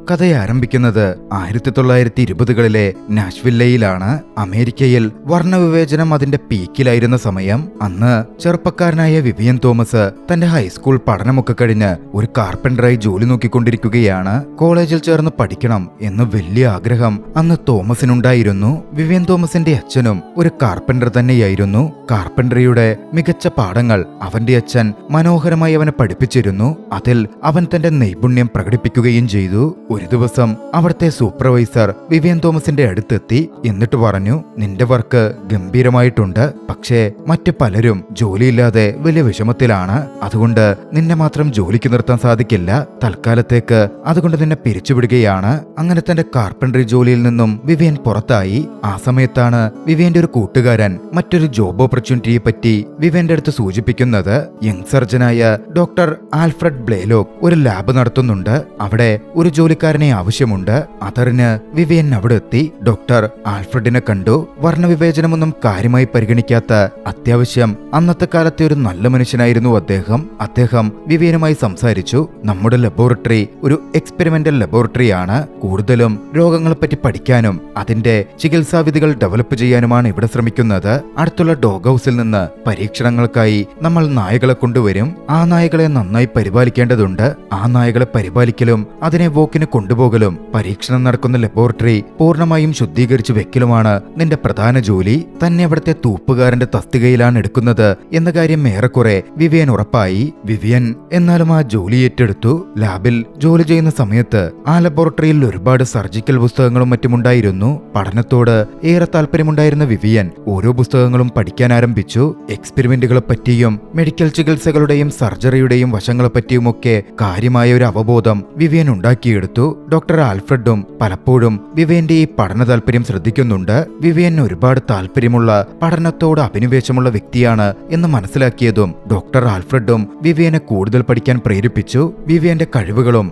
കഥ ആരംഭിക്കുന്നത് 1920കളിലെ നാഷ്വില്ലയിലാണ്. അമേരിക്കയിൽ വർണ്ണവിവേചനം അതിന്റെ പീക്കിലായിരുന്ന സമയം. അന്ന് ചെറുപ്പക്കാരനായ വിവിയൻ തോമസ് തന്റെ ഹൈസ്കൂൾ പഠനമൊക്കെ കഴിഞ്ഞ് ഒരു കാർപ്പൻറ്ററായി ജോലി നോക്കിക്കൊണ്ടിരിക്കുകയാണ്. കോളേജിൽ ചേർന്ന് പഠിക്കണം എന്ന് വലിയ ആഗ്രഹം അന്ന് തോമസിനുണ്ടായിരുന്നു. വിവിയൻ തോമസിന്റെ അച്ഛനും ഒരു കാർപ്പൻറ്റർ തന്നെയായിരുന്നു. കാർപ്പൻറ്ററിയുടെ മികച്ച പാഠങ്ങൾ അവന്റെ അച്ഛൻ മനോഹരമായി അവനെ പഠിപ്പിച്ചിരുന്നു. അതിൽ അവൻ തന്റെ നൈപുണ്യം പ്രകടിപ്പിക്കുകയും ചെയ്തു. ഒരു ദിവസം അവിടുത്തെ സൂപ്പർവൈസർ വിവിയൻ തോമസിന്റെ അടുത്തെത്തി. എന്നിട്ട് പറഞ്ഞു, നിന്റെ വർക്ക് ഗംഭീരമായിട്ടുണ്ട്, പക്ഷേ മറ്റു പലരും ജോലിയില്ലാതെ വലിയ വിഷമത്തിലാണ്. അതുകൊണ്ട് നിന്നെ മാത്രം ജോലിക്ക് നിർത്താൻ സാധിക്കില്ല. തൽക്കാലത്തേക്ക് അതുകൊണ്ട് നിന്നെ പിരിച്ചുവിടുകയാണ്. അങ്ങനെ തന്റെ കാർപ്പൻട്രി ജോലിയിൽ നിന്നും വിവിയൻ പുറത്തായി. ആ സമയത്താണ് വിവിയന്റെ ഒരു കൂട്ടുകാരൻ മറ്റൊരു ജോബ് ഓപ്പർച്യൂണിറ്റിയെ പറ്റി വിവിയന്റെ അടുത്ത് സൂചിപ്പിക്കുന്നത്. യങ് സർജനായ ഡോക്ടർ ആൽഫ്രഡ് ബ്ലേലോക്ക് ഒരു ലാബ് നടത്തുന്നുണ്ട്. അവിടെ ഒരു ജോലിക്കാരനെ ആവശ്യമുണ്ട്. അതറിഞ്ഞ് വിവിയൻ അവിടെ എത്തി. ഡോക്ടർ ആൽഫ്രഡിനെ കണ്ടു. വർണ്ണവിവേചനമൊന്നും കാര്യമായി പരിഗണിക്കാത്ത അത്യാവശ്യം അന്നത്തെ കാലത്തെ ഒരു നല്ല മനുഷ്യനായിരുന്നു അദ്ദേഹം വിവിയനുമായി സംസാരിച്ചു. നമ്മുടെ ലബോറട്ടറി ഒരു എക്സ്പെരിമെന്റൽ ലബോറട്ടറിയാണ്. കൂടുതലും രോഗങ്ങളെപ്പറ്റി പഠിക്കാനും അതിന്റെ ചികിത്സാവിധികൾ ഡെവലപ്പ് ചെയ്യാനുമാണ് ഇവിടെ ശ്രമിക്കുന്നത്. അടുത്തുള്ള ഡോഗ് ഹൗസിൽ നിന്ന് പരീക്ഷണങ്ങൾക്കായി നമ്മൾ നായകളെ കൊണ്ടുവരും. ആ നായകളെ നന്നായി പരിപാലിക്കേണ്ടതുണ്ട്. ആ നായകളെ പരിപാലിക്കലും അതിനെ വോക്കിന് കൊണ്ടുപോകലും പരീക്ഷണം നടക്കുന്ന ലബോറട്ടറി പൂർണ്ണമായും ശുദ്ധീകരിച്ചു വെക്കലുമാണ് നിന്റെ പ്രധാന ജോലി. തന്നെ അവിടുത്തെ തൂപ്പുകാരന്റെ തസ്തികയിലാണ് എടുക്കുന്നത് എന്ന കാര്യം ഏറെക്കുറെ വിവിയൻ ഉറപ്പായി. വിവിയൻ എന്നാലും ആ ജോലി ഏറ്റെടുത്തു. ലാബിൽ ജോലി ചെയ്യുന്ന സമയത്ത് ആ ലബോറട്ടറിയിൽ ഒരുപാട് സർജിക്കൽ പുസ്തകങ്ങളും മറ്റുമുണ്ടായിരുന്നു. പഠനത്തോട് ഏറെ താല്പര്യമുണ്ടായിരുന്ന വിവിയൻ ഓരോ പുസ്തകങ്ങളും പഠിക്കാൻ ആരംഭിച്ചു. എക്സ്പെരിമെന്റുകളെ പറ്റിയും മെഡിക്കൽ ചികിത്സകളുടെയും സർജറിയുടെയും വശങ്ങളെപ്പറ്റിയുമൊക്കെ കാര്യമായ ഒരു അവബോധം വിവിയൻ ഉണ്ടാക്കിയെടുത്തു. ഡോക്ടർ ആൽഫ്രഡും പലപ്പോഴും വിവിയന്റെ ഈ പഠന താല്പര്യം ശ്രദ്ധിക്കുന്നുണ്ട്. വിവിയൻ ഒരുപാട് താല്പര്യമുള്ള പഠനത്തോട് അഭിനിവേശമുള്ള വ്യക്തിയാണ് എന്ന് മനസ്സിലാക്കിയതും ഡോക്ടർ ആൽഫ്രഡും വിവിയനെ കൂടുതൽ പഠിക്കാൻ പ്രേരിപ്പിച്ചു. വിവിയന്റെ കഴിവുകളും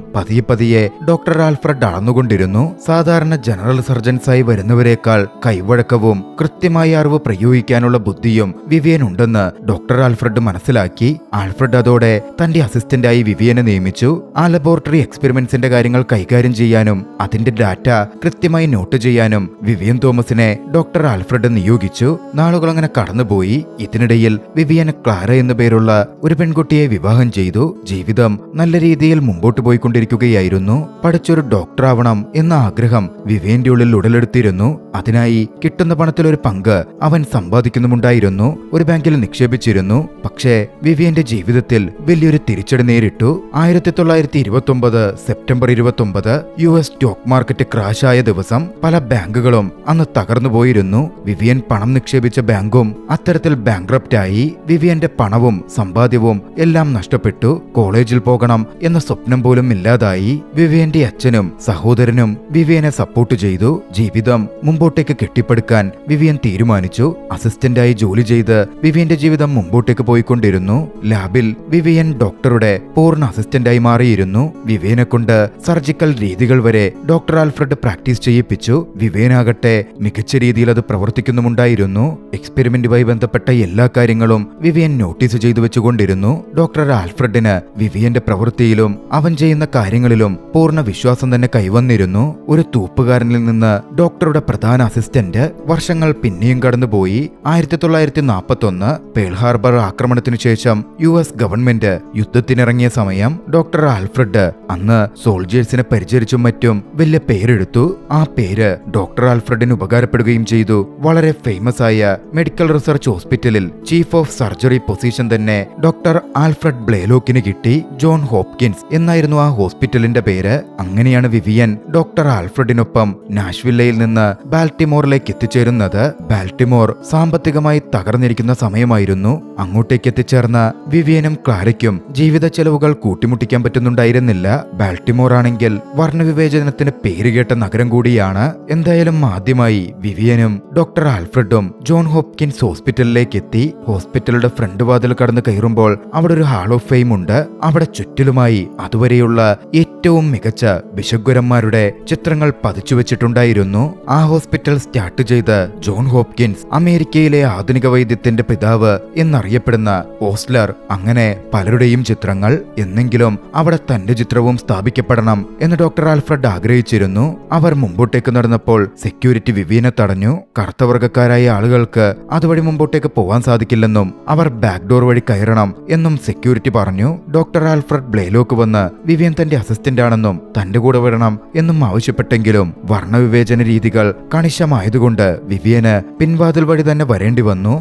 പതിയെ ഡോക്ടർ ആൽഫ്രഡ് അളന്നുകൊണ്ടിരുന്നു. സാധാരണ ജനറൽ സർജൻസായി വരുന്നവരെക്കാൾ കൈവഴക്കവും കൃത്യമായ അറിവ് പ്രയോഗിക്കാനുള്ള ബുദ്ധിയും വിവിയൻ ഉണ്ടെന്ന് ഡോക്ടർ ആൽഫ്രഡ് മനസ്സിലാക്കി. ആൽഫ്രഡ് അതോടെ തന്റെ അസിസ്റ്റന്റായി വിവിയനെ നിയമിച്ചു. ആ ലബോറട്ടറി എക്സ്പെരിമെന്റ്സിന്റെ കാര്യങ്ങൾ കൈകാര്യം ചെയ്യാനും അതിന്റെ ഡാറ്റ കൃത്യമായി നോട്ട് ചെയ്യാനും വിവിയൻ തോമസിനെ ഡോക്ടർ ആൽഫ്രഡ് നിയോഗിച്ചു. നാളുകൾ അങ്ങനെ കടന്നുപോയി. ഇതിനിടയിൽ വിവിയൻ ക്ലാര എന്നു പേരുള്ള ഒരു പെൺകുട്ടിയെ വിവാഹം ചെയ്തു. ജീവിതം നല്ല രീതിയിൽ മുമ്പോട്ട് പോയിക്കൊണ്ടിരിക്കുകയായിരുന്നു. പഠിച്ചൊരു ഡോക്ടർ ആവണം എന്ന ആഗ്രഹം വിവിയന്റെ ഉള്ളിൽ ഉടലെടുത്തിരുന്നു. അതിനായി കിട്ടുന്ന പണത്തിലൊരു പങ്ക് അവൻ സമ്പാദിക്കുന്നുമുണ്ടായിരുന്നു. ഒരു ബാങ്കിൽ നിക്ഷേപിച്ചിരുന്നു. പക്ഷേ വിവിയന്റെ ജീവിതത്തിൽ വലിയൊരു തിരിച്ചടി നേരിട്ടു. 1929 September 29 US stock market crash ആയ ദിവസം പല ബാങ്കുകളും അന്ന് തകർന്നു പോയിരുന്നു. വിവിയൻ പണം നിക്ഷേപിച്ച ബാങ്കും അത്തരത്തിൽ ബാങ്ക്രപ്റ്റായി. വിവിയന്റെ പണവും സമ്പാദ്യവും എല്ലാം നഷ്ടപ്പെട്ടു. കോളേജിൽ പോകണം എന്ന സ്വപ്നം പോലും ഇല്ലാതായി. വിവിയന്റെ അച്ഛനും സഹോദരനും വിവിയനെ സപ്പോർട്ട് ചെയ്തു. ജീവിതം മുമ്പോട്ടേക്ക് കെട്ടിപ്പടുക്കാൻ വിവിയൻ തീരുമാനിച്ചു. അസിസ്റ്റന്റായി ജോലി ചെയ്ത് വിവിയന്റെ ജീവിതം മുമ്പോട്ടേക്ക് പോയിക്കൊണ്ടിരുന്നു. ലാബിൽ വിവിയൻ ഡോക്ടറുടെ പൂർണ്ണ അസിസ്റ്റന്റായി മാറിയിരുന്നു. വിവിയനെ കൊണ്ട് സർജിക്കൽ രീതികൾ വരെ ഡോക്ടർ ആൽഫ്രഡ് പ്രാക്ടീസ് ചെയ്യിപ്പിച്ചു. വിവിയനാകട്ടെ മികച്ച രീതിയിൽ അത് പ്രവർത്തിക്കുന്നുമുണ്ടായിരുന്നു. എക്സ്പെരിമെന്റുമായി ബന്ധപ്പെട്ട എല്ലാ കാര്യങ്ങളും വിവിയൻ നോട്ടീസ് ചെയ്തു വെച്ചുകൊണ്ടിരുന്നു. ഡോക്ടർ ആൽഫ്രഡിന് വിവിയന്റെ പ്രവൃത്തിയിലും അവൻ ചെയ്യുന്ന കാര്യങ്ങളിലും പൂർണ്ണ വിശ്വാസം തന്നെ കൈവന്നിരുന്നു. ഒരു തൂപ്പുകാരനിൽ നിന്ന് ഡോക്ടറുടെ പ്രധാന അസിസ്റ്റന്റ്. വർഷങ്ങൾ പിന്നെയും കടന്നുപോയി. 1941 പേൾ ഹാർബർ ആക്രമണത്തിനു ശേഷം US ഗവൺമെന്റ് യുദ്ധത്തിനിറങ്ങിയ സമയം ഡോക്ടർ ആൽഫ്രഡ് അന്ന് സോൾജേഴ്സിനെ പരിചരിച്ചും മറ്റും വലിയ പേരെടുത്തു. ആ പേര് ഡോക്ടർ ആൽഫ്രഡിന് ഉപകാരപ്പെടുകയും ചെയ്തു. വളരെ ഫേമസ് ആയ മെഡിക്കൽ റിസർച്ച് ഹോസ്പിറ്റലിൽ ചീഫ് ഓഫ് സർജറി പൊസിഷൻ തന്നെ ഡോക്ടർ ആൽഫ്രഡ് ബ്ലേലോക്കിന് കിട്ടി. ജോൺ ഹോപ്കിൻസ് എന്നായിരുന്നു ആ ഹോസ്പിറ്റലിന്റെ പേര്. അങ്ങനെയാണ് വിവിയൻ ഡോക്ടർ ആൽഫ്രഡിനൊപ്പം നാഷ്വില്ലയിൽ നിന്ന് ബാൽട്ടിമോറിലേക്ക് എത്തിച്ചേരുന്നത്. ബാൽട്ടിമോർ സാമ്പത്തികമായി തകർന്നിരിക്കുന്ന സമയമായിരുന്നു. അങ്ങോട്ടേക്ക് എത്തിച്ചേർന്ന വിവിയനും ക്ലാരയ്ക്കും ജീവിത ചെലവുകൾ കൂട്ടിമുട്ടിക്കാൻ പറ്റുന്നുണ്ടായിരുന്നില്ല. ബാൽട്ടിമോർ ആണെങ്കിൽ വർണ്ണവിവേചനത്തിന് പേരുകേട്ട നഗരം കൂടിയാണ്. എന്തായാലും ആദ്യമായി വിവിയനും ഡോക്ടർ ആൽഫ്രഡും ജോൺ ഹോപ്കിൻസ് ഹോസ്പിറ്റലിലേക്ക് എത്തി. ഹോസ്പിറ്റലുടെ ഫ്രണ്ട് വാതിൽ കടന്ന് കയറുമ്പോൾ അവിടെ ഒരു ഹാൾ ഓഫ് ഫെയിം ഉണ്ട്. അവിടെ ചുറ്റിലുമായി അതുവരെയുള്ള ഏറ്റവും ഏറ്റവും മികച്ച ബിഷഗ്വരന്മാരുടെ ചിത്രങ്ങൾ പതിച്ചുവെച്ചിട്ടുണ്ടായിരുന്നു. ആ ഹോസ്പിറ്റൽ സ്റ്റാർട്ട് ചെയ്ത ജോൺ ഹോപ്കിൻസ്, അമേരിക്കയിലെ ആധുനിക വൈദ്യത്തിന്റെ പിതാവ് എന്നറിയപ്പെടുന്ന ഓസ്ലർ, അങ്ങനെ പലരുടെയും ചിത്രങ്ങൾ. എന്നെങ്കിലും അവിടെ തന്റെ ചിത്രവും സ്ഥാപിക്കപ്പെടണം എന്ന് ഡോക്ടർ ആൽഫ്രഡ് ആഗ്രഹിച്ചിരുന്നു. അവർ മുമ്പോട്ടേക്ക് നടന്നപ്പോൾ സെക്യൂരിറ്റി വിവിയനെ തടഞ്ഞു. കറുത്തവർഗക്കാരായ ആളുകൾക്ക് അതുവഴി മുമ്പോട്ടേക്ക് പോവാൻ സാധിക്കില്ലെന്നും അവർ ബാക്ക് ഡോർ വഴി കയറണം എന്നും സെക്യൂരിറ്റി പറഞ്ഞു. ഡോക്ടർ ആൽഫ്രഡ് ബ്ലേലോക്ക് വന്ന് വിവിയൻ തന്റെ അസിസ്റ്റന്റ് ആണെന്നും തന്റെ കൂടെ വരണം എന്നും ആവശ്യപ്പെട്ടെങ്കിലും വർണ്ണവിവേചന രീതികൾ കണിശമായതുകൊണ്ട് വിവിയന് പിൻവാതിൽ വഴി തന്നെ വരേണ്ടി വന്നു.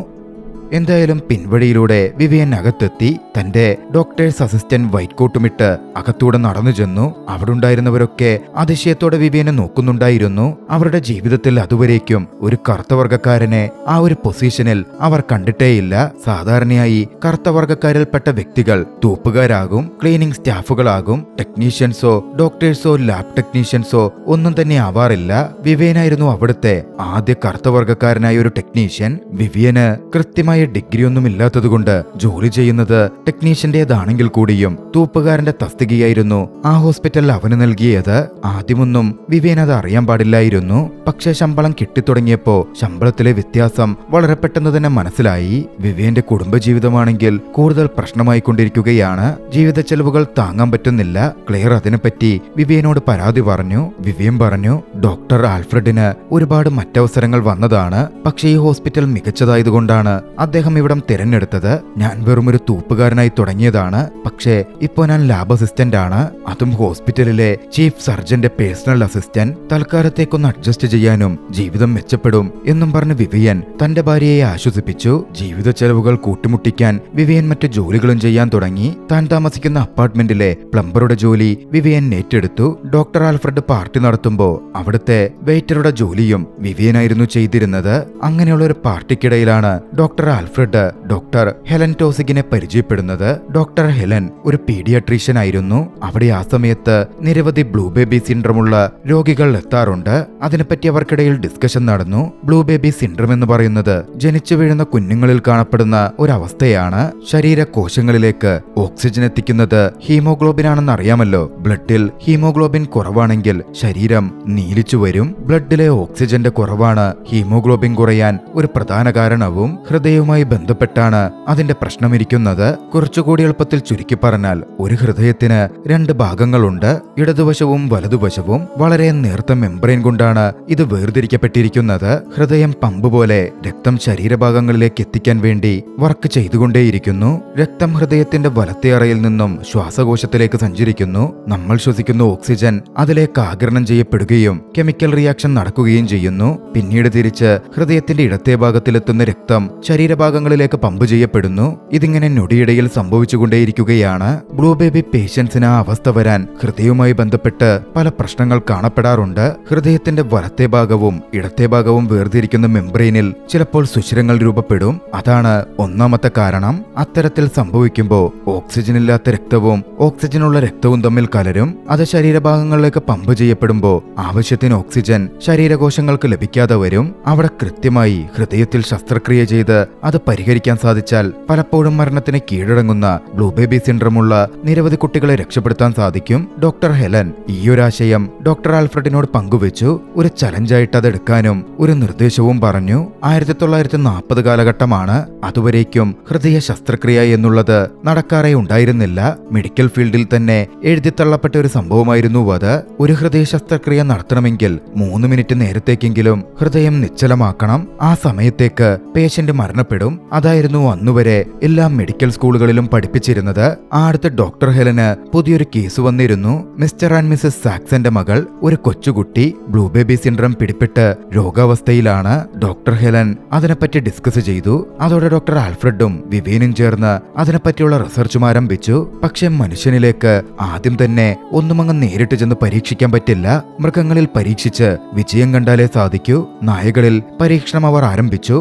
എന്തായാലും പിൻവഴിയിലൂടെ വിവിയൻ അകത്തെത്തി. തന്റെ ഡോക്ടേഴ്സ് അസിസ്റ്റന്റ് വൈറ്റ് കോട്ടുമിട്ട് അകത്തൂടെ നടന്നു ചെന്നു. അവിടെ ഉണ്ടായിരുന്നവരൊക്കെ അതിശയത്തോടെ വിവിയനെ നോക്കുന്നുണ്ടായിരുന്നു. അവരുടെ ജീവിതത്തിൽ അതുവരേക്കും ഒരു കറുത്തവർഗക്കാരനെ ആ ഒരു പൊസിഷനിൽ അവർ കണ്ടിട്ടേയില്ല. സാധാരണയായി കറുത്തവർഗക്കാരിൽപ്പെട്ട വ്യക്തികൾ തൂപ്പുകാരാകും, ക്ലീനിംഗ് സ്റ്റാഫുകളാകും, ടെക്നീഷ്യൻസോ ഡോക്ടേഴ്സോ ലാബ് ടെക്നീഷ്യൻസോ ഒന്നും തന്നെ ആവാറില്ല. വിവിയനായിരുന്നു അവിടുത്തെ ആദ്യ കറുത്തവർഗക്കാരനായ ഒരു ടെക്നീഷ്യൻ. വിവിയന് കൃത്യമായ ഡിഗ്രി ഒന്നും ഇല്ലാത്തതുകൊണ്ട് ജോലി ചെയ്യുന്നത് ടെക്നീഷ്യന്റേതാണെങ്കിൽ കൂടിയും തൂപ്പുകാരന്റെ തസ്തികയായിരുന്നു ആ ഹോസ്പിറ്റലിൽ അവന് നൽകിയത്. ആദ്യമൊന്നും വിവിയൻ അത് അറിയാൻ പാടില്ലായിരുന്നു. പക്ഷേ ശമ്പളം കിട്ടിത്തുടങ്ങിയപ്പോ ശമ്പളത്തിലെ വ്യത്യാസം വളരെ പെട്ടെന്ന് തന്നെ മനസ്സിലായി. വിവിയന്റെ കുടുംബജീവിതമാണെങ്കിൽ കൂടുതൽ പ്രശ്നമായിക്കൊണ്ടിരിക്കുകയാണ്. ജീവിത ചെലവുകൾ താങ്ങാൻ പറ്റുന്നില്ല. ക്ലെയർ അതിനെപ്പറ്റി വിവിയനോട് പരാതി പറഞ്ഞു. വിവിയൻ പറഞ്ഞു, ഡോക്ടർ ആൽഫ്രഡിന് ഒരുപാട് മറ്റവസരങ്ങൾ വന്നതാണ്. പക്ഷേ ഈ ഹോസ്പിറ്റൽ മികച്ചതായതുകൊണ്ടാണ് അദ്ദേഹം ഇവിടം തിരഞ്ഞെടുത്തത്. ഞാൻ വെറുമൊരു തൂപ്പുകാരനായി തുടങ്ങിയതാണ്. പക്ഷേ ഇപ്പോ ഞാൻ ലാബ് അസിസ്റ്റന്റ് ആണ്, അതും ഹോസ്പിറ്റലിലെ ചീഫ് സർജന്റെ പേഴ്സണൽ അസിസ്റ്റന്റ്. തൽക്കാലത്തേക്കൊന്ന് അഡ്ജസ്റ്റ് ചെയ്യാനും ജീവിതം മെച്ചപ്പെടും എന്നും പറഞ്ഞ് വിവിയൻ തന്റെ ഭാര്യയെ ആശ്വസിപ്പിച്ചു. ജീവിത ചെലവുകൾ കൂട്ടിമുട്ടിക്കാൻ വിവിയൻ മറ്റു ജോലികളും ചെയ്യാൻ തുടങ്ങി. താൻ താമസിക്കുന്ന അപ്പാർട്ട്മെന്റിലെ പ്ലംബറുടെ ജോലി വിവിയൻ ഏറ്റെടുത്തു. ഡോക്ടർ ആൽഫ്രഡ് പാർട്ടി നടത്തുമ്പോ അവിടുത്തെ വെയിറ്ററുടെ ജോലിയും വിവിയനായിരുന്നു ചെയ്തിരുന്നത്. അങ്ങനെയുള്ള ഒരു പാർട്ടിക്കിടയിലാണ് ഡോക്ടർ ആൽഫ്രഡ് ഡോക്ടർ ഹെലൻ ടോസിഗിനെ പരിചയപ്പെടുന്നത്. ഡോക്ടർ ഹെലൻ ഒരു പീഡിയാട്രീഷ്യൻ ആയിരുന്നു. അവിടെ ആ സമയത്ത് നിരവധി ബ്ലൂ ബേബി സിൻഡ്രോമുള്ള രോഗികൾ എത്താറുണ്ട്. അതിനെപ്പറ്റി അവർക്കിടയിൽ ഡിസ്കഷൻ നടന്നു. ബ്ലൂ ബേബി സിൻഡ്രോം എന്ന് പറയുന്നത് ജനിച്ചു വീഴുന്ന കുഞ്ഞുങ്ങളിൽ കാണപ്പെടുന്ന ഒരവസ്ഥയാണ്. ശരീരകോശങ്ങളിലേക്ക് ഓക്സിജൻ എത്തിക്കുന്നത് ഹീമോഗ്ലോബിൻ ആണെന്ന് അറിയാമല്ലോ. ബ്ലഡിൽ ഹീമോഗ്ലോബിൻ കുറവാണെങ്കിൽ ശരീരം നീലിച്ചു വരും. ബ്ലഡിലെ ഓക്സിജന്റെ കുറവാണ് ഹീമോഗ്ലോബിൻ കുറയാൻ ഒരു പ്രധാന കാരണവും. ഹൃദയവുമായി ബന്ധപ്പെട്ടാണ് അതിന്റെ പ്രശ്നമിരിക്കുന്നത്. കുറച്ചുകൂടി എളുപ്പത്തിൽ ചുരുക്കി പറഞ്ഞാൽ ഒരു ഹൃദയത്തിന് രണ്ട് ഭാഗങ്ങളുണ്ട്, ഇടതുവശവും വലതുവശവും. വളരെ നേർത്ത മെംബ്രെയിൻ കൊണ്ടാണ് ഇത് വേർതിരിക്കപ്പെട്ടിരിക്കുന്നത്. ഹൃദയം പമ്പ് പോലെ രക്തം ശരീരഭാഗങ്ങളിലേക്ക് എത്തിക്കാൻ വേണ്ടി വർക്ക് ചെയ്തുകൊണ്ടേയിരിക്കുന്നു. രക്തം ഹൃദയത്തിന്റെ വലത്തെ അറയിൽ നിന്നും ശ്വാസകോശത്തിലേക്ക് സഞ്ചരിക്കുന്നു. നമ്മൾ ശ്വസിക്കുന്ന ഓക്സിജൻ അതിലേക്ക് ആഗിരണം ചെയ്യപ്പെടുകയും കെമിക്കൽ റിയാക്ഷൻ നടക്കുകയും ചെയ്യുന്നു. പിന്നീട് തിരിച്ച് ഹൃദയത്തിന്റെ ഇടത്തെ ഭാഗത്തിലെത്തുന്ന രക്തം ശരീരഭാഗങ്ങളിലേക്ക് പമ്പ് ചെയ്യപ്പെടുന്നു. ഇതിങ്ങനെ നൊടിയിടയിൽ സംഭവിച്ചുകൊണ്ടേയിരിക്കുകയാണ്. ബ്ലൂ ബേബി പേഷ്യൻസിന് ആ അവസ്ഥ വരാൻ ഹൃദയവുമായി ബന്ധപ്പെട്ട് പല പ്രശ്നങ്ങൾ കാണപ്പെടാറുണ്ട്. ഹൃദയത്തിന്റെ വലത്തെ ഭാഗവും ഇടത്തെ ഭാഗവും വേർതിരിക്കുന്ന മെംബ്രെയിനിൽ ചിലപ്പോൾ സുഷിരങ്ങൾ രൂപപ്പെടും. അതാണ് ഒന്നാമത്തെ കാരണം. അത്തരത്തിൽ സംഭവിക്കുമ്പോൾ ഓക്സിജൻ ഇല്ലാത്ത രക്തവും ഓക്സിജനുള്ള രക്തവും തമ്മിൽ കലരും. അത് ശരീരഭാഗങ്ങളിലേക്ക് പമ്പ് ചെയ്യപ്പെടുമ്പോൾ ആവശ്യത്തിന് ഓക്സിജൻ ശരീരകോശങ്ങൾക്ക് ലഭിക്കാതെ വരും. അവിടെ കൃത്യമായി ഹൃദയത്തിൽ ശസ്ത്രക്രിയ ചെയ്ത് അത് പരിഹരിക്കാൻ സാധിച്ചാൽ പലപ്പോഴും മരണത്തിന് കീഴടങ്ങുന്ന ബ്ലൂ ബേബി സിൻഡ്രോമുള്ള നിരവധി കുട്ടികളെ രക്ഷപ്പെടുത്താൻ സാധിക്കും. ഡോക്ടർ ഹെലൻ ഈയൊരാശയം ഡോക്ടർ ആൽഫ്രഡിനോട് പങ്കുവച്ചു. ഒരു ചലഞ്ചായിട്ട് അതെടുക്കാനും ഒരു നിർദ്ദേശവും പറഞ്ഞു. 1940 കാലഘട്ടമാണ്. അതുവരേക്കും ഹൃദയ ശസ്ത്രക്രിയ എന്നുള്ളത് നടക്കാറേ ഉണ്ടായിരുന്നില്ല. മെഡിക്കൽ ഫീൽഡിൽ തന്നെ എഴുതിത്തള്ളപ്പെട്ട ഒരു സംഭവമായിരുന്നു അത്. ഒരു ഹൃദയ ശസ്ത്രക്രിയ നടത്തണമെങ്കിൽ 3 മിനിറ്റ് നേരത്തേക്കെങ്കിലും ഹൃദയം നിശ്ചലമാക്കണം. ആ സമയത്തേക്ക് പേഷ്യന്റ് മരണപ്പെടും. അതായിരുന്നു അന്നുവരെ എല്ലാ മെഡിക്കൽ സ്കൂളുകളിലും പഠിപ്പിച്ചിരുന്നത്. ആ അടുത്ത് ഡോക്ടർ ഹെലന് പുതിയൊരു കേസ് വന്നിരുന്നു. മിസ്റ്റർ ആൻഡ് മിസസ് സാക്സന്റെ മകൾ, ഒരു കൊച്ചുകുട്ടി ബ്ലൂ ബേബി സിൻഡ്രോം പിടിപെട്ട് രോഗാവസ്ഥയിലാണ്. ഡോക്ടർ ഹെലൻ അതിനെപ്പറ്റി ഡിസ്കസ് ചെയ്തു. അതോടെ ഡോക്ടർ ആൽഫ്രഡും വിവേനും ചേർന്ന് അതിനെപ്പറ്റിയുള്ള റിസർച്ചും ആരംഭിച്ചു. പക്ഷെ മനുഷ്യനിലേക്ക് ആദ്യം തന്നെ ഒന്നുമങ്ങ് നേരിട്ട് ചെന്ന് പരീക്ഷിക്കാൻ പറ്റില്ല. മൃഗങ്ങളിൽ പരീക്ഷിച്ച് വിജയം കണ്ടാലേ സാധിക്കൂ. നായകളിൽ പരീക്ഷണം അവർ ആരംഭിച്ചു.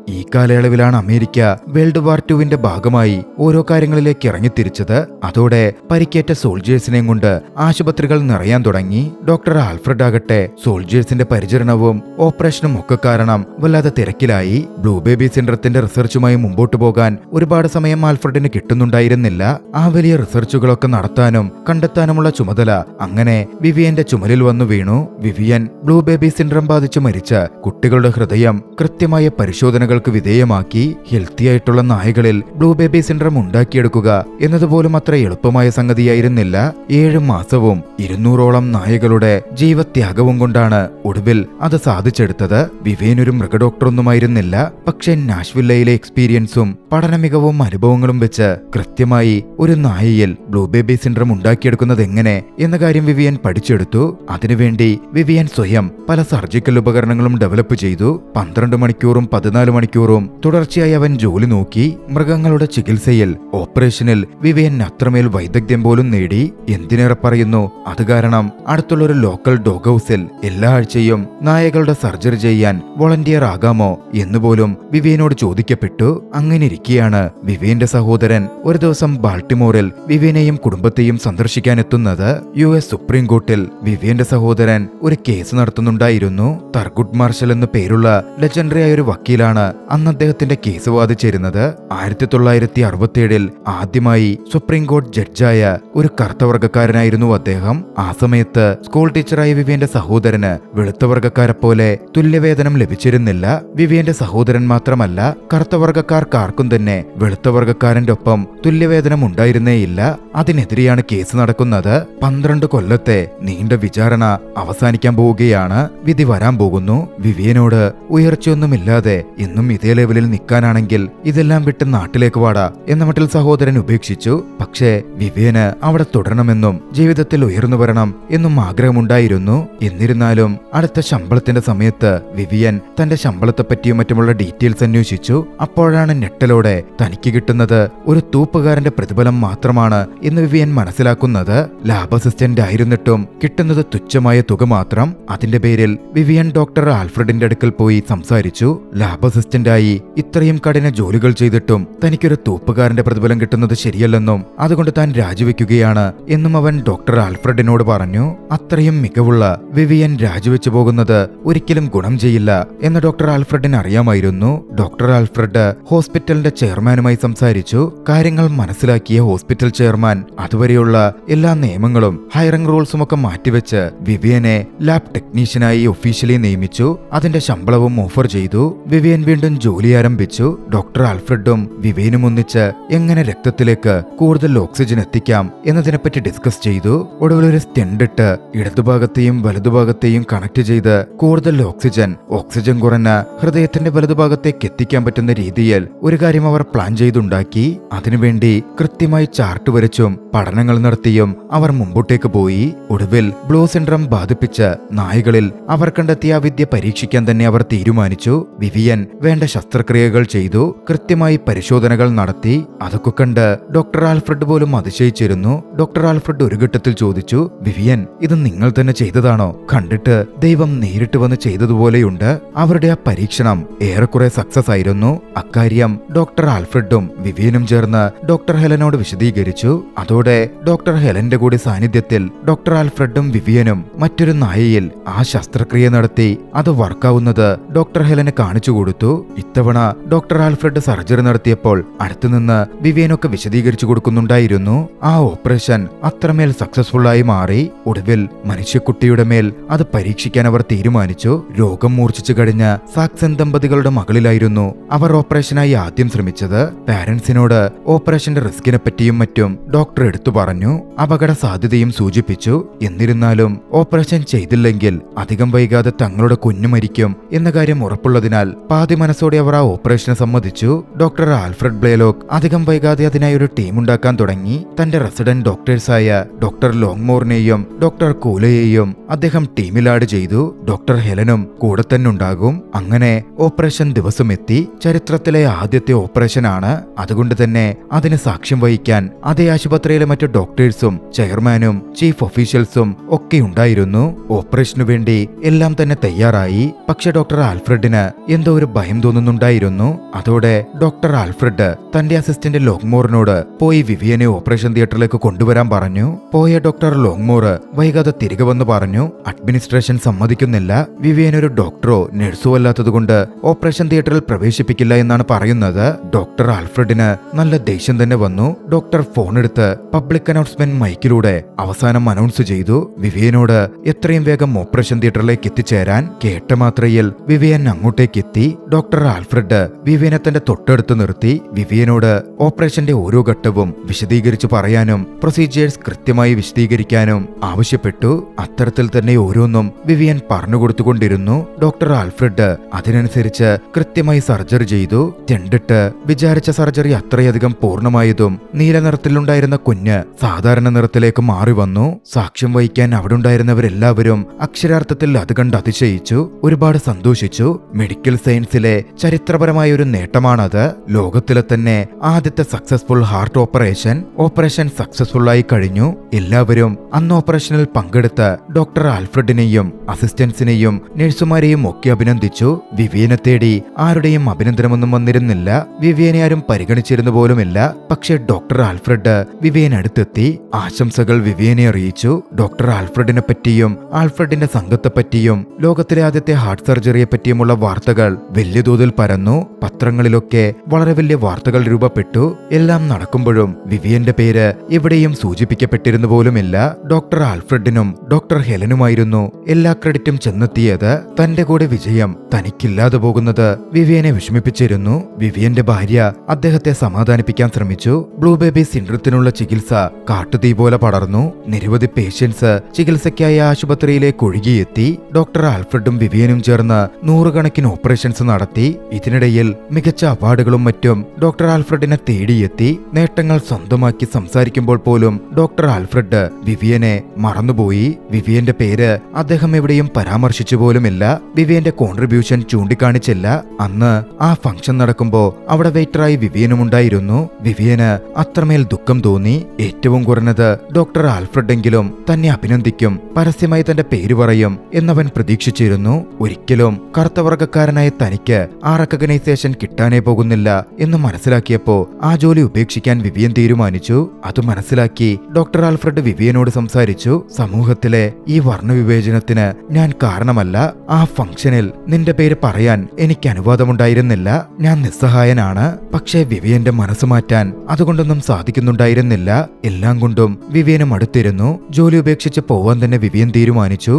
ഈ കാലയളവിലാണ് അമേരിക്ക വേൾഡ് വാർ ടുവിന്റെ ഭാഗമായി ഓരോ കാര്യങ്ങളിലേക്ക് ഇറങ്ങിത്തിരിച്ചത്. അതോടെ പരിക്കേറ്റ സോൾജേഴ്സിനെയും കൊണ്ട് ആശുപത്രികൾ നിറയാൻ തുടങ്ങി. ഡോക്ടർ ആൽഫ്രഡ് ആകട്ടെ സോൾജേഴ്സിന്റെ പരിചരണവും ഓപ്പറേഷനും ഒക്കെ കാരണം വല്ലാതെ തിരക്കിലായി. ബ്ലൂ ബേബി സിൻഡ്രത്തിന്റെ റിസർച്ചുമായി മുമ്പോട്ടു പോകാൻ ഒരുപാട് സമയം ആൽഫ്രഡിന് കിട്ടുന്നുണ്ടായിരുന്നില്ല. ആ വലിയ റിസർച്ചുകളൊക്കെ നടത്താനും കണ്ടെത്താനുമുള്ള ചുമതല അങ്ങനെ വിവിയന്റെ ചുമലിൽ വന്നു വീണു. വിവിയൻ ബ്ലൂ ബേബി സിൻഡ്രം ബാധിച്ചു മരിച്ച കുട്ടികളുടെ ഹൃദയം കൃത്യമായ പരിശോധനകൾക്ക് വിധേയമാക്കി. ഹെൽത്തിയായിട്ടുള്ള നായകളിൽ ബ്ലൂ ബേബി സിൻഡ്രം ഉണ്ടാക്കിയെടുക്കുക എന്നതുപോലും അത്ര എളുപ്പമായ സംഗതിയായിരുന്നില്ല. 7 മാസവും 200ഓളം നായകളുടെ ജീവത്യാഗവും കൊണ്ടാണ് ഒടുവിൽ അത് സാധിച്ചെടുത്തത്. വിവിയൻ ഒരു മൃഗഡോക്ടറൊന്നുമായിരുന്നില്ല. പക്ഷെ നാഷ്വില്ലയിലെ എക്സ്പീരിയൻസും പഠന മികവും അനുഭവങ്ങളും വെച്ച് കൃത്യമായി ഒരു നായയിൽ ബ്ലൂ ബേബി സിൻഡ്രം ഉണ്ടാക്കിയെടുക്കുന്നത് എങ്ങനെ എന്ന കാര്യം വിവിയൻ പഠിച്ചെടുത്തു. അതിനുവേണ്ടി വിവിയൻ സ്വയം പല സർജിക്കൽ ഉപകരണങ്ങളും ഡെവലപ്പ് ചെയ്തു. 12 മണിക്കൂറും 14 മണിക്കൂറും തുടർച്ചയായി അവൻ ജോലി നോക്കി. മൃഗങ്ങളുടെ ചികിത്സയിൽ ഓപ്പറേഷനിൽ വിവിയൻ അത്രമേൽ വൈദഗ്ധ്യം പോലും നേടി. എന്തിനേറെ പറയുന്നു, അത് കാരണം അടുത്തുള്ളൊരു ലോക്കൽ ഡോഗ് ഹൗസിൽ എല്ലാ ആഴ്ചയും നായകളുടെ സർജറി ചെയ്യാൻ വോളണ്ടിയർ ആകാമോ എന്നുപോലും വിവിയനോട് ചോദിക്കപ്പെട്ടു. അങ്ങനെയിരിക്കെയാണ് വിവിയന്റെ സഹോദരൻ ഒരു ദിവസം ബാൾട്ടിമോറിൽ വിവിയനെയും കുടുംബത്തെയും സന്ദർശിക്കാൻ എത്തുന്നത്. US സുപ്രീം കോർട്ടിൽ വിവിയന്റെ സഹോദരൻ ഒരു കേസ് നടത്തുന്നുണ്ടായിരുന്നു. തർഗുഡ് മാർഷൽ എന്നു പേരുള്ള ലെജൻഡറി ആയ ഒരു വക്കീലാണ് അന്ന് അദ്ദേഹത്തിന്റെ കേസ് വാദിച്ചിരുന്നത്. 1967 ആദ്യമായി സുപ്രീം കോടതി ജഡ്ജായ ഒരു കറുത്തവർഗക്കാരനായിരുന്നു അദ്ദേഹം. ആ സമയത്ത് സ്കൂൾ ടീച്ചറായ വിവിയന്റെ സഹോദരന് വെളുത്തവർഗക്കാരെ പോലെ തുല്യവേതനം ലഭിച്ചിരുന്നില്ല. വിവിയന്റെ സഹോദരൻ മാത്രമല്ല, കറുത്തവർഗക്കാർക്കാർക്കും തന്നെ വെളുത്തവർഗക്കാരന്റെ ഒപ്പം തുല്യവേതനം ഉണ്ടായിരുന്നേയില്ല. അതിനെതിരെയാണ് കേസ് നടക്കുന്നത്. 12 കൊല്ലത്തെ നീണ്ട വിചാരണ അവസാനിക്കാൻ പോവുകയാണ്. വിധി വരാൻ പോകുന്നു. വിവിയനോട് ഉയർച്ചയൊന്നുമില്ലാതെ എന്നും ഇതേ ലെവലിൽ നിൽക്കാനാണെങ്കിൽ ഇതെല്ലാം വിട്ട് നാട്ടിലേക്ക് വാടാ എന്ന മട്ടിൽ സഹോദരൻ ഉപേക്ഷിച്ചു. പക്ഷേ വിവിയന് അവിടെ തുടരണമെന്നും ജീവിതത്തിൽ ഉയർന്നു വരണം എന്നും ആഗ്രഹമുണ്ടായിരുന്നു. എന്നിരുന്നാലും അടുത്ത ശമ്പളത്തിന്റെ സമയത്ത് വിവിയൻ തന്റെ ശമ്പളത്തെപ്പറ്റിയും മറ്റുമുള്ള ഡീറ്റെയിൽസ് അന്വേഷിച്ചു. അപ്പോഴാണ് ഞെട്ടലോടെ തനിക്ക് കിട്ടുന്നത് ഒരു തൂപ്പുകാരന്റെ പ്രതിഫലം മാത്രമാണ് എന്ന് വിവിയൻ മനസ്സിലാക്കുന്നത്. ലാബ് അസിസ്റ്റന്റ് ആയിരുന്നിട്ടും കിട്ടുന്നത് തുച്ഛമായ തുക മാത്രം. അതിന്റെ പേരിൽ വിവിയൻ ഡോക്ടർ ആൽഫ്രഡിന്റെ അടുക്കൽ പോയി സംസാരിച്ചു. ലാബ് അസിസ്റ്റന്റായി ഇത്രയും കഠിന ജോലികൾ ചെയ്തിട്ടും തനിക്കൊരു തൂപ്പുകാരന്റെ പ്രതിഫലം കിട്ടുന്നത് ശരിയല്ലെന്നും അതുകൊണ്ട് താൻ രാജിവെക്കുകയാണ് എന്നും അവൻ ഡോക്ടർ ആൽഫ്രഡിനോട് പറഞ്ഞു. അത്രയും മികവുള്ള വിവിയൻ രാജിവെച്ചു പോകുന്നത് ഒരിക്കലും ഗുണം ചെയ്യില്ല എന്ന് ഡോക്ടർ ആൽഫ്രഡിന് അറിയാമായിരുന്നു. ഡോക്ടർ ആൽഫ്രഡ് ഹോസ്പിറ്റലിന്റെ ചെയർമാനുമായി സംസാരിച്ചു. കാര്യങ്ങൾ മനസ്സിലാക്കിയ ഹോസ്പിറ്റൽ ചെയർമാൻ അതുവരെയുള്ള എല്ലാ നിയമങ്ങളും ഹയറിംഗ് റൂൾസും ഒക്കെ മാറ്റിവെച്ച് വിവിയനെ ലാബ് ടെക്നീഷ്യനായി ഒഫീഷ്യലി നിയമിച്ചു. അതിന്റെ ശമ്പളവും ഓഫർ ചെയ്തു. വിവിയൻ വീണ്ടും ജോലി ആരംഭിച്ചു. ഡോക്ടർ ആൽഫ്രഡും വിവിയനും ഒന്നിച്ച് എങ്ങനെ രക്തത്തിലേക്ക് കൂടുതൽ ഓക്സിജൻ എത്തിക്കാം എന്നതിനെപ്പറ്റി ഡിസ്കസ് ചെയ്തു. ഒടുവിൽ ഒരു സ്റ്റെൻഡിട്ട് ഇടതുഭാഗത്തെയും വലതുഭാഗത്തെയും കണക്ട് ചെയ്ത് കൂടുതൽ ഓക്സിജൻ കുറഞ്ഞ ഹൃദയത്തിന്റെ വലതുഭാഗത്തേക്ക് എത്തിക്കാൻ പറ്റുന്ന രീതിയിൽ ഒരു കാര്യം അവർ പ്ലാൻ ചെയ്തുണ്ടാക്കി. അതിനുവേണ്ടി കൃത്യമായി ചാർട്ട് വരച്ചും പഠനങ്ങൾ നടത്തിയും അവർ മുമ്പോട്ടേക്ക് പോയി. ഒടുവിൽ ബ്ലൂ സിൻഡ്രം ബാധിപ്പിച്ച നായകളിൽ അവർ കണ്ടെത്തിയ വിദ്യ പരീക്ഷിക്കാൻ തന്നെ അവർ തീരുമാനിച്ചു. വിവിയൻ വേണ്ട ശസ്ത്രക്രിയകൾ ചെയ്തു. കൃത്യമായി പരിശോധനകൾ നടത്തി. അതൊക്കെ കണ്ട് ഡോക്ടർ ആൽഫ്രഡ് പോലും അതിശയിച്ചിരുന്നു. ഡോക്ടർ ആൽഫ്രഡ് ഒരു ഘട്ടത്തിൽ ചോദിച്ചു, വിവിയൻ, ഇത് നിങ്ങൾ തന്നെ ചെയ്തതാണോ? കണ്ടിട്ട് ദൈവം നേരിട്ട് വന്ന് ചെയ്തതുപോലെയുണ്ട്. അവരുടെ ആ പരീക്ഷണം ഏറെക്കുറെ സക്സസ് ആയിരുന്നു. അക്കാര്യം ഡോക്ടർ ആൽഫ്രഡും വിവിയനും ചേർന്ന് ഡോക്ടർ ഹെലനോട് വിശദീകരിച്ചു. അതോടെ ഡോക്ടർ ഹെലന്റെ കൂടി സാന്നിധ്യത്തിൽ ഡോക്ടർ ആൽഫ്രഡും വിവിയനും മറ്റൊരു നായയിൽ ആ ശസ്ത്രക്രിയ നടത്തി. അത് വർക്കാവുന്നത് ഡോക്ടർ ഹെലന് കാണിച്ചു കൊടുത്തു. ഇത്തവണ ഡോക്ടർ ആൽഫ്രഡ് സർജറി നടത്തിയപ്പോൾ അടുത്തുനിന്ന് വിവിയനൊക്കെ വിശദീകരിച്ചു കൊടുക്കുന്നുണ്ടായിരുന്നു. ആ ഓപ്പറേഷൻ അത്രമേൽ സക്സസ്ഫുൾ ആയി മാറി. ഒടുവിൽ മനുഷ്യക്കുട്ടിയുടെ മേൽ അത് പരീക്ഷിക്കാൻ അവർ തീരുമാനിച്ചു. രോഗം മൂർച്ഛിച്ചു കഴിഞ്ഞ സാക്സൺ ദമ്പതികളുടെ മകളിലായിരുന്നു അവർ ഓപ്പറേഷനായി ആദ്യം ശ്രമിച്ചത്. പാരന്റ്സിനോട് ഓപ്പറേഷന്റെ റിസ്കിനെ പറ്റിയും മറ്റും ഡോക്ടർ എടുത്തു പറഞ്ഞു. അപകട സാധ്യതയും സൂചിപ്പിച്ചു. എന്നിരുന്നാലും ഓപ്പറേഷൻ ചെയ്തില്ലെങ്കിൽ അധികം വൈകാതെ തങ്ങളുടെ കുഞ്ഞു മരിക്കും എന്ന കാര്യം ഉറപ്പുള്ളതിനാൽ പാതി മനസ്സോടെ അവർ ആ ഓപ്പറേഷന് സമ്മതിച്ചു. ഡോക്ടർ ആൽഫ്രഡ് ബ്ലേലോക്ക് അധികം വൈകാതെ അതിനായി ഒരു ടീം ഉണ്ടാക്കാൻ തുടങ്ങി. തന്റെ റെസിഡന്റ് ഡോക്ടേഴ്സായ ഡോക്ടർ ലോങ്മോറിനെയും ഡോക്ടർ കൂലയെയും അദ്ദേഹം ടീമിൽ ആഡ് ചെയ്തു. ഡോക്ടർ ഹെലനും കൂടെ തന്നെ ഉണ്ടാകും. അങ്ങനെ ഓപ്പറേഷൻ ദിവസം എത്തി. ചരിത്രത്തിലെ ആദ്യത്തെ ഓപ്പറേഷനാണ്. അതുകൊണ്ട് തന്നെ അതിന് സാക്ഷ്യം വഹിക്കാൻ അതേ ആശുപത്രിയിലെ മറ്റു ഡോക്ടേഴ്സും ചെയർമാനും ചീഫ് ഒഫീഷ്യൽസും ഒക്കെ ഉണ്ടായിരുന്നു. ഓപ്പറേഷനു വേണ്ടി എല്ലാം തന്നെ തയ്യാറായി. പക്ഷെ ഡോക്ടർ ആൽഫ്രഡിന് എന്തോ ഒരു ഭയം ഭയം തോന്നുന്നുണ്ടായിരുന്നു. അതോടെ ഡോക്ടർ ആൽഫ്രഡ് തന്റെ അസിസ്റ്റന്റ് ലോങ്മോറിനോട് പോയി വിവിയനെ ഓപ്പറേഷൻ തിയേറ്ററിലേക്ക് കൊണ്ടുവരാൻ പറഞ്ഞു. പോയ ഡോക്ടർ ലോങ്മോർ വൈകാതെ തിരികെ വന്ന് പറഞ്ഞു, അഡ്മിനിസ്ട്രേഷൻ സമ്മതിക്കുന്നില്ല, വിവിയൻ ഒരു ഡോക്ടറോ നഴ്സോ അല്ലാത്തതുകൊണ്ട് ഓപ്പറേഷൻ തിയേറ്ററിൽ പ്രവേശിപ്പിക്കില്ല എന്നാണ് പറയുന്നത്. ഡോക്ടർ ആൽഫ്രഡിന് നല്ല ദേഷ്യം തന്നെ വന്നു. ഡോക്ടർ ഫോണെടുത്ത് പബ്ലിക് അനൗൺസ്മെന്റ് മൈക്കിലൂടെ അവസാനം അനൗൺസ് ചെയ്തു, വിവിയനോട് എത്രയും വേഗം ഓപ്പറേഷൻ തിയേറ്ററിലേക്ക് എത്തിച്ചേരാൻ. കേട്ട മാത്രയിൽ വിവിയൻ അങ്ങോട്ടേക്ക് എത്തി. ഡോക്ടർ ആൽഫ്രഡ് വിവിയനെ തന്റെ തൊട്ടടുത്ത് നിർത്തി വിവിയനോട് ഓപ്പറേഷന്റെ ഓരോ ഘട്ടവും വിശദീകരിച്ചു പറയാനും പ്രൊസീജിയേഴ്സ് കൃത്യമായി വിശദീകരിക്കാനും ആവശ്യപ്പെട്ടു. അത്തരത്തിൽ തന്നെ ഓരോന്നും വിവിയൻ പറഞ്ഞുകൊടുത്തുകൊണ്ടിരുന്നു. ഡോക്ടർ ആൽഫ്രഡ് അതിനനുസരിച്ച് കൃത്യമായി സർജറി ചെയ്തു. ചെണ്ടിട്ട് വിചാരിച്ച സർജറി അത്രയധികം പൂർണ്ണമായതും നീല നിറത്തിലുണ്ടായിരുന്ന കുഞ്ഞ് സാധാരണ നിറത്തിലേക്ക് മാറി വന്നു. സാക്ഷ്യം വഹിക്കാൻ അവിടെ ഉണ്ടായിരുന്നവരെല്ലാവരും അക്ഷരാർത്ഥത്തിൽ അത് കണ്ട് അതിശയിച്ചു, ഒരുപാട് സന്തോഷിച്ചു. മെഡിക്കൽ സയൻസിലെ ചരിത്രപരമായ ഒരു നേട്ടമാണത്. ലോകത്തിലെ തന്നെ ആദ്യത്തെ സക്സസ്ഫുൾ ഹാർട്ട് ഓപ്പറേഷൻ സക്സസ്ഫുൾ ആയി കഴിഞ്ഞു. എല്ലാവരും അന്ന് ഓപ്പറേഷനിൽ പങ്കെടുത്ത ഡോക്ടർ ആൽഫ്രഡിനെയും അസിസ്റ്റന്റ്സിനെയും നഴ്സുമാരെയും ഒക്കെ അഭിനന്ദിച്ചു. വിവിയനെ തേടി ആരുടെയും അഭിനന്ദനമൊന്നും വന്നിരുന്നില്ല. വിവിയനെ ആരും പരിഗണിച്ചിരുന്നു പോലുമില്ല. പക്ഷേ ഡോക്ടർ ആൽഫ്രഡ് വിവിയൻ അടുത്തെത്തി ആശംസകൾ വിവിയനെ അറിയിച്ചു. ഡോക്ടർ ആൽഫ്രഡിനെ പറ്റിയും ആൽഫ്രഡിന്റെ സംഘത്തെ പറ്റിയും ലോകത്തിലെ ആദ്യത്തെ ഹാർട്ട് സർജറിയെ പറ്റിയുമുള്ള വാർത്തകൾ വലിയ തോതിൽ പരന്നു. പത്രങ്ങളിലൊക്കെ വളരെ വലിയ വാർത്തകൾ രൂപപ്പെട്ടു. എല്ലാം നടക്കുമ്പോഴും വിവിയന്റെ പേര് എവിടെയും സൂചിപ്പിക്കപ്പെട്ടിരുന്നു പോലുമില്ല. ഡോക്ടർ ആൽഫ്രഡിനും ഡോക്ടർ ഹെലനുമായിരുന്നു എല്ലാ ക്രെഡിറ്റും ചെന്നെത്തിയത്. തന്റെ കൂടെ വിജയം തനിക്കില്ലാതെ പോകുന്നത് വിവിയനെ വിഷമിപ്പിച്ചിരുന്നു. വിവിയന്റെ ഭാര്യ അദ്ദേഹത്തെ സമാധാനിപ്പിക്കാൻ ശ്രമിച്ചു. ബ്ലൂ ബേബി സിൻഡ്രത്തിനുള്ള ചികിത്സ കാട്ടുതീ പോലെ പടർന്നു. നിരവധി പേഷ്യൻസ് ചികിത്സയ്ക്കായി ആശുപത്രിയിലേക്ക് ഒഴുകിയെത്തി. ഡോക്ടർ ആൽഫ്രഡും വിവിയനും ചേർന്ന് നൂറുകണക്കിന് ഓപ്പറേഷൻസ് നടത്തി. ഇതിനിടയിൽ മികച്ച അവാർഡുകളും മറ്റും ഡോക്ടർ ആൽഫ്രഡിനെ തേടിയെത്തി. നേട്ടങ്ങൾ സ്വന്തമാക്കി സംസാരിക്കുമ്പോൾ പോലും ഡോക്ടർ ആൽഫ്രഡ് വിവിയനെ മറന്നുപോയി. വിവിയന്റെ പേര് അദ്ദേഹം എവിടെയും പരാമർശിച്ചു പോലുമില്ല. വിവിയന്റെ കോൺട്രിബ്യൂഷൻ ചൂണ്ടിക്കാണിച്ചില്ല. അന്ന് ആ ഫംഗ്ഷൻ നടക്കുമ്പോ അവിടെ വെയിറ്ററായി വിവിയനുമുണ്ടായിരുന്നു. വിവിയന് അത്രമേൽ ദുഃഖം തോന്നി. ഏറ്റവും കുറഞ്ഞത് ഡോക്ടർ ആൽഫ്രഡെങ്കിലും തന്നെ അഭിനന്ദിക്കും, പരസ്യമായി തന്റെ പേര് പറയും എന്നവൻ പ്രതീക്ഷിച്ചിരുന്നു. ഒരിക്കലും കറുത്തവർഗക്കാരനായ തനിക്ക് ആ റെക്കഗ്നൈസേഷൻ കിട്ടാനേ പോകുന്നില്ല എന്ന് മനസ്സിലാക്കിയപ്പോ ആ ജോലി ഉപേക്ഷിക്കാൻ വിവിയൻ തീരുമാനിച്ചു. അത് മനസ്സിലാക്കി ഡോക്ടർ ആൽഫ്രഡ് വിവിയനോട് സംസാരിച്ചു. സമൂഹത്തിലെ ഈ വർണ്ണവിവേചനത്തിന് ഞാൻ കാരണമല്ല. ആ ഫംഗ്ഷനിൽ നിന്റെ പേര് പറയാൻ എനിക്ക് അനുവാദമുണ്ടായിരുന്നില്ല. ഞാൻ നിസ്സഹായനാണ്. പക്ഷേ വിവിയന്റെ മനസ്സ് മാറ്റാൻ അതുകൊണ്ടൊന്നും സാധിക്കുന്നുണ്ടായിരുന്നില്ല. എല്ലാം കൊണ്ടും വിവിയനും അടുത്തിരുന്നു. ജോലി ഉപേക്ഷിച്ച് പോവാൻ തന്നെ വിവിയൻ തീരുമാനിച്ചു.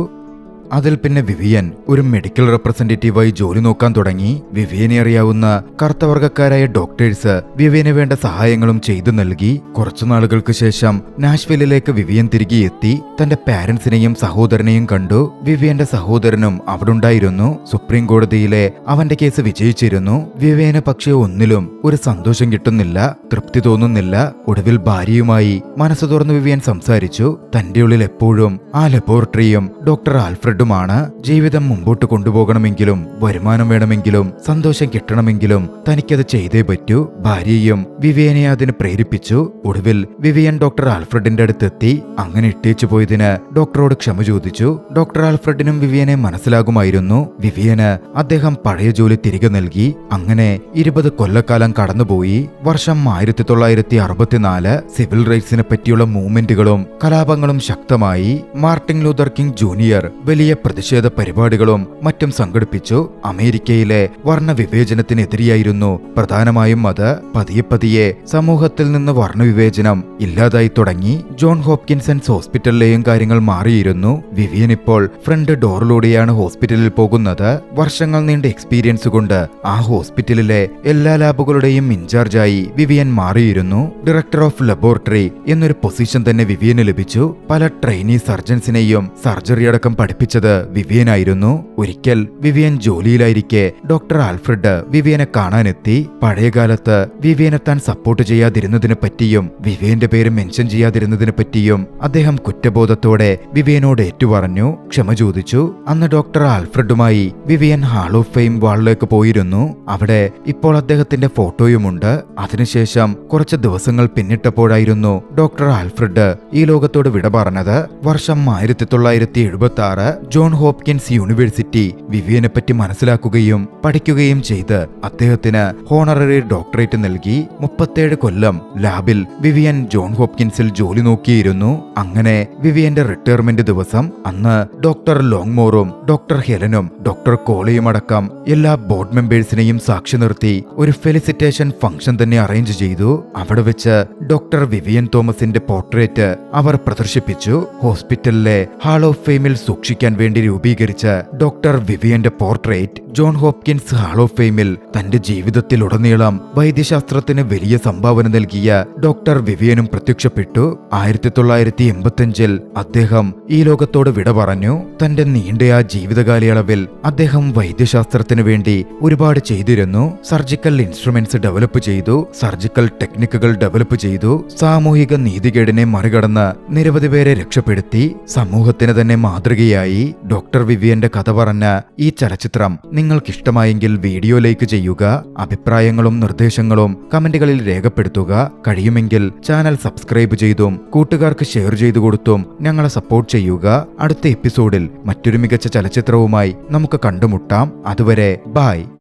അതിൽ പിന്നെ വിവിയൻ ഒരു മെഡിക്കൽ റെപ്രസെന്റേറ്റീവായി ജോലി നോക്കാൻ തുടങ്ങി. വിവിയനെ അറിയാവുന്ന കറുത്തവർഗക്കാരായ ഡോക്ടേഴ്സ് വിവിയന് വേണ്ട സഹായങ്ങളും ചെയ്തു നൽകി. കുറച്ചു നാളുകൾക്ക് ശേഷം നാഷ്വില്ലിലേക്ക് വിവിയൻ തിരികെ എത്തി. തന്റെ പാരന്റ്സിനെയും സഹോദരനെയും കണ്ടു. വിവിയന്റെ സഹോദരനും അവിടെ ഉണ്ടായിരുന്നു. സുപ്രീം കോടതിയിലെ അവന്റെ കേസ് വിജയിച്ചിരുന്നു. വിവിയന് പക്ഷേ ഒന്നിലും ഒരു സന്തോഷം കിട്ടുന്നില്ല, തൃപ്തി തോന്നുന്നില്ല. ഒടുവിൽ ഭാര്യയുമായി മനസ്സ് തുറന്ന് വിവിയൻ സംസാരിച്ചു. തന്റെ ഉള്ളിൽ എപ്പോഴും ആ ലബോറട്ടറിയും ഡോക്ടർ ആൽഫ്രഡ് ാണ്. ജീവിതം മുമ്പോട്ട് കൊണ്ടുപോകണമെങ്കിലും വരുമാനം വേണമെങ്കിലും സന്തോഷം കിട്ടണമെങ്കിലും തനിക്കത് ചെയ്തേ പറ്റൂ. ഭാര്യയും വിവിയനെ അതിന് പ്രേരിപ്പിച്ചു. ഒടുവിൽ വിവിയൻ ഡോക്ടർ ആൽഫ്രഡിന്റെ അടുത്തെത്തി. അങ്ങനെ ഇട്ടേച്ചു പോയതിന് ഡോക്ടറോട് ക്ഷമ ചോദിച്ചു. ഡോക്ടർ ആൽഫ്രഡിനും വിവിയനെ മനസ്സിലാകുമായിരുന്നു. വിവിയന് അദ്ദേഹം പഴയ ജോലി തിരികെ നൽകി. അങ്ങനെ 20 കൊല്ലക്കാലം കടന്നുപോയി. വർഷം 1964. സിവിൽ റൈറ്റ്സിനെ പറ്റിയുള്ള മൂവ്മെന്റുകളും കലാപങ്ങളും ശക്തമായി. മാർട്ടിൻ ലൂതർ കിങ് ജൂനിയർ വലിയ പ്രതിഷേധ പരിപാടികളും മറ്റും സംഘടിപ്പിച്ചു. അമേരിക്കയിലെ വർണ്ണവിവേചനത്തിനെതിരെയായിരുന്നു പ്രധാനമായും അത്. പതിയെ പതിയെ സമൂഹത്തിൽ നിന്ന് വർണ്ണവിവേചനം ഇല്ലാതായി തുടങ്ങി. ജോൺ ഹോപ്കിൻസൺസ് ഹോസ്പിറ്റലിലെയും കാര്യങ്ങൾ മാറിയിരുന്നു. വിവിയൻ ഇപ്പോൾ ഫ്രണ്ട് ഡോറിലൂടെയാണ് ഹോസ്പിറ്റലിൽ പോകുന്നത്. വർഷങ്ങൾ നീണ്ട എക്സ്പീരിയൻസ് കൊണ്ട് ആ ഹോസ്പിറ്റലിലെ എല്ലാ ലാബുകളുടെയും ഇൻചാർജായി വിവിയൻ മാറിയിരുന്നു. ഡയറക്ടർ ഓഫ് ലബോറട്ടറി എന്നൊരു പൊസിഷൻ തന്നെ വിവിയന് ലഭിച്ചു. പല ട്രെയിനി സർജൻസിനെയും സർജറി അടക്കം പഠിപ്പിച്ചത് വിവിയനായിരുന്നു. ഒരിക്കൽ വിവിയൻ ജോലിയിലായിരിക്കെ ഡോക്ടർ ആൽഫ്രഡ് വിവിയനെ കാണാനെത്തി. പഴയകാലത്ത് വിവിയനെ താൻ സപ്പോർട്ട് ചെയ്യാതിരുന്നതിനെ പറ്റിയും വിവിയന്റെ പേര് മെൻഷൻ ചെയ്യാതിരുന്നതിനെ പറ്റിയും അദ്ദേഹം കുറ്റബോധത്തോടെ വിവിയനോട് ഏറ്റുപറഞ്ഞു, ക്ഷമ ചോദിച്ചു. അന്ന് ഡോക്ടർ ആൽഫ്രഡുമായി വിവിയൻ ഹാൾ ഓഫ് ഫെയിം വാളിലേക്ക് പോയിരുന്നു. അവിടെ ഇപ്പോൾ അദ്ദേഹത്തിന്റെ ഫോട്ടോയുമുണ്ട്. അതിനുശേഷം കുറച്ച് ദിവസങ്ങൾ പിന്നിട്ടപ്പോഴായിരുന്നു ഡോക്ടർ ആൽഫ്രഡ് ഈ ലോകത്തോട് വിട പറഞ്ഞത്. വർഷം 1976 ജോൺ ഹോപ്കിൻസ് യൂണിവേഴ്സിറ്റി വിവിയനെ പറ്റി മനസ്സിലാക്കുകയും പഠിക്കുകയും ചെയ്ത് അദ്ദേഹത്തിന് ഹോണററി ഡോക്ടറേറ്റ് നൽകി. 37 കൊല്ലം ലാബിൽ വിവിയൻ ജോൺ ഹോപ്കിൻസിൽ ജോലി നോക്കിയിരുന്നു. അങ്ങനെ വിവിയന്റെ റിട്ടയർമെന്റ് ദിവസം അന്ന് ഡോക്ടർ ലോങ്മോറും ഡോക്ടർ ഹെലനും ഡോക്ടർ കോളിയും അടക്കം എല്ലാ ബോർഡ് മെമ്പേഴ്സിനെയും സാക്ഷി നിർത്തി ഒരു ഫെലിസിറ്റേഷൻ ഫംഗ്ഷൻ തന്നെ അറേഞ്ച് ചെയ്തു. അവിടെ വെച്ച് ഡോക്ടർ വിവിയൻ തോമസിന്റെ പോർട്രേറ്റ് അവർ പ്രദർശിപ്പിച്ചു. ഹോസ്പിറ്റലിലെ ഹാൾ ഓഫ് ഫെയിമിൽ സൂക്ഷിക്കാൻ വേണ്ടി രൂപീകരിച്ച ഡോക്ടർ വിവിയന്റെ portrait John Hopkins hall of ഫെയിമിൽ തന്റെ ജീവിതത്തിലുടനീളം വൈദ്യശാസ്ത്രത്തിന് വലിയ സംഭാവന നൽകിയ ഡോക്ടർ വിവിയനും പ്രത്യക്ഷപ്പെട്ടു. 1985 അദ്ദേഹം ഈ ലോകത്തോട് വിട പറഞ്ഞു. തന്റെ നീണ്ട ആ ജീവിതകാലയളവിൽ അദ്ദേഹം വൈദ്യശാസ്ത്രത്തിന് വേണ്ടി ഒരുപാട് ചെയ്തിരുന്നു. സർജിക്കൽ ഇൻസ്ട്രുമെന്റ്സ് ഡെവലപ്പ് ചെയ്തു, സർജിക്കൽ ടെക്നിക്കുകൾ ഡെവലപ്പ് ചെയ്തു, സാമൂഹിക നീതികേടിനെ മറികടന്ന് നിരവധി പേരെ രക്ഷപ്പെടുത്തി, സമൂഹത്തിന് തന്നെ മാതൃകയായി. ഡോക്ടർ വിവിയന്റെ കഥ പറഞ്ഞ ഈ ചലച്ചിത്രം നിങ്ങൾക്കിഷ്ടമായെങ്കിൽ വീഡിയോ ലൈക്ക് ചെയ്യുക. അഭിപ്രായങ്ങളും നിർദ്ദേശങ്ങളും കമന്റുകളിൽ രേഖപ്പെടുത്തുക. കഴിയുമെങ്കിൽ ചാനൽ സബ്സ്ക്രൈബ് ചെയ്തും കൂട്ടുകാർക്ക് ഷെയർ ചെയ്തു കൊടുത്തും ഞങ്ങളെ സപ്പോർട്ട് ചെയ്യുക. അടുത്ത എപ്പിസോഡിൽ മറ്റൊരു മികച്ച ചലച്ചിത്രവുമായി നമുക്ക് കണ്ടുമുട്ടാം. അതുവരെ ബൈ.